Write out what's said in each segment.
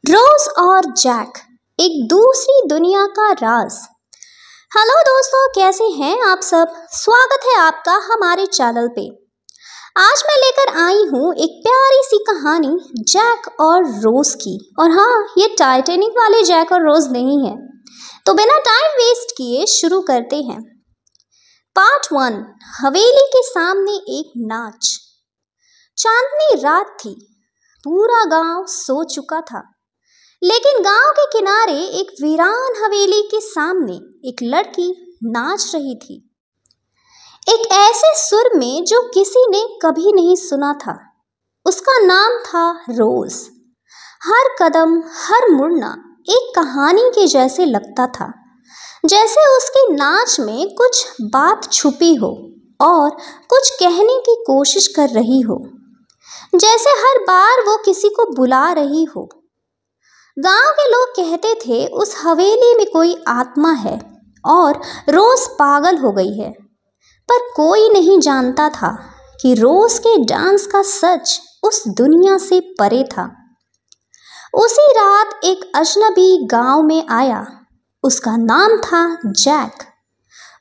रोज और जैक, एक दूसरी दुनिया का राज। हेलो दोस्तों, कैसे हैं आप सब। स्वागत है आपका हमारे चैनल पे। आज मैं लेकर आई हूँ एक प्यारी सी कहानी जैक और रोज की। और हाँ, ये टाइटैनिक वाले जैक और रोज नहीं है। तो बिना टाइम वेस्ट किए शुरू करते हैं। पार्ट 1। हवेली के सामने एक नाच। चांदनी रात थी, पूरा गांव सो चुका था, लेकिन गांव के किनारे एक वीरान हवेली के सामने एक लड़की नाच रही थी, एक ऐसे सुर में जो किसी ने कभी नहीं सुना था। उसका नाम था रोज। हर कदम, हर मुड़ना एक कहानी के जैसे लगता था, जैसे उसके नाच में कुछ बात छुपी हो और कुछ कहने की कोशिश कर रही हो, जैसे हर बार वो किसी को बुला रही हो। गांव के लोग कहते थे उस हवेली में कोई आत्मा है और रोज पागल हो गई है, पर कोई नहीं जानता था कि रोज के डांस का सच उस दुनिया से परे था। उसी रात एक अजनबी गांव में आया। उसका नाम था जैक।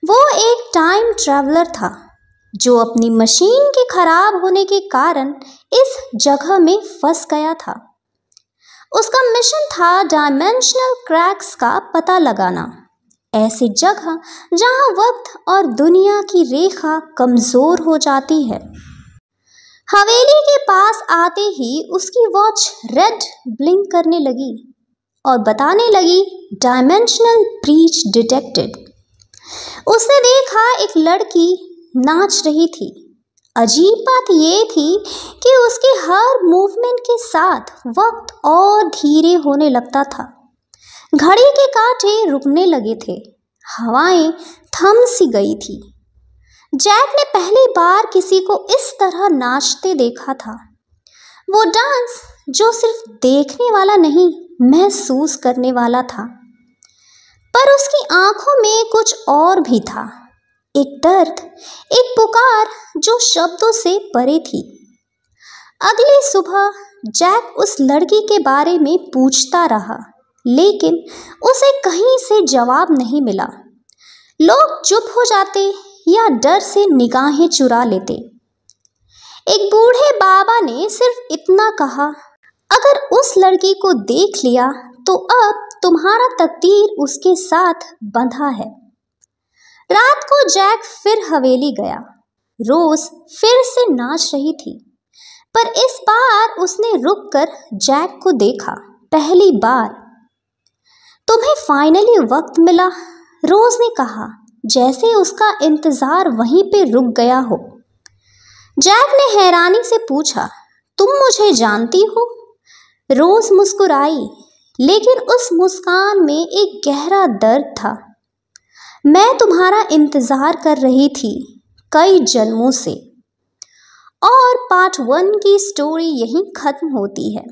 वो एक टाइम ट्रैवलर था जो अपनी मशीन के खराब होने के कारण इस जगह में फंस गया था। उसका मिशन था डायमेंशनल क्रैक्स का पता लगाना, ऐसी जगह जहां वक्त और दुनिया की रेखा कमजोर हो जाती है। हवेली के पास आते ही उसकी वॉच रेड ब्लिंक करने लगी और बताने लगी डायमेंशनल ब्रीच डिटेक्टेड। उसने देखा एक लड़की नाच रही थी। अजीब बात ये थी कि उसके हर मूवमेंट के साथ वक्त और धीरे होने लगता था। घड़ी के कांटे रुकने लगे थे, हवाएं थम सी गई थी। जैक ने पहली बार किसी को इस तरह नाचते देखा था। वो डांस जो सिर्फ देखने वाला नहीं, महसूस करने वाला था। पर उसकी आंखों में कुछ और भी था, एक दर्द, एक पुकार जो शब्दों से परे थी। अगली सुबह जैक उस लड़की के बारे में पूछता रहा, लेकिन उसे कहीं से जवाब नहीं मिला। लोग चुप हो जाते या डर से निगाहें चुरा लेते। एक बूढ़े बाबा ने सिर्फ इतना कहा, अगर उस लड़की को देख लिया तो अब तुम्हारा तकदीर उसके साथ बंधा है। रात को जैक फिर हवेली गया। रोज फिर से नाच रही थी, पर इस बार उसने रुककर जैक को देखा। पहली बार। तुम्हें फाइनली वक्त मिला, रोज ने कहा, जैसे उसका इंतजार वहीं पे रुक गया हो। जैक ने हैरानी से पूछा, तुम मुझे जानती हो? रोज मुस्कुराई, लेकिन उस मुस्कान में एक गहरा दर्द था। मैं तुम्हारा इंतजार कर रही थी कई जन्मों से। और पार्ट 1 की स्टोरी यहीं खत्म होती है।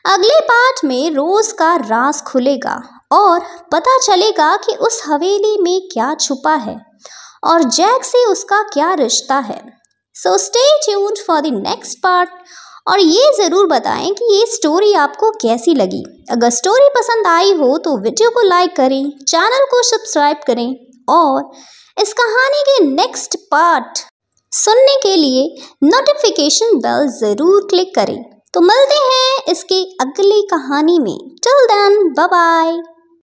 अगले पार्ट में रोज का राज खुलेगा और पता चलेगा कि उस हवेली में क्या छुपा है और जैक से उसका क्या रिश्ता है। So stay tuned for the next part. और ये ज़रूर बताएं कि ये स्टोरी आपको कैसी लगी। अगर स्टोरी पसंद आई हो तो वीडियो को लाइक करें, चैनल को सब्सक्राइब करें और इस कहानी के नेक्स्ट पार्ट सुनने के लिए नोटिफिकेशन बेल ज़रूर क्लिक करें। तो मिलते हैं इसके अगली कहानी में। Till then, bye bye.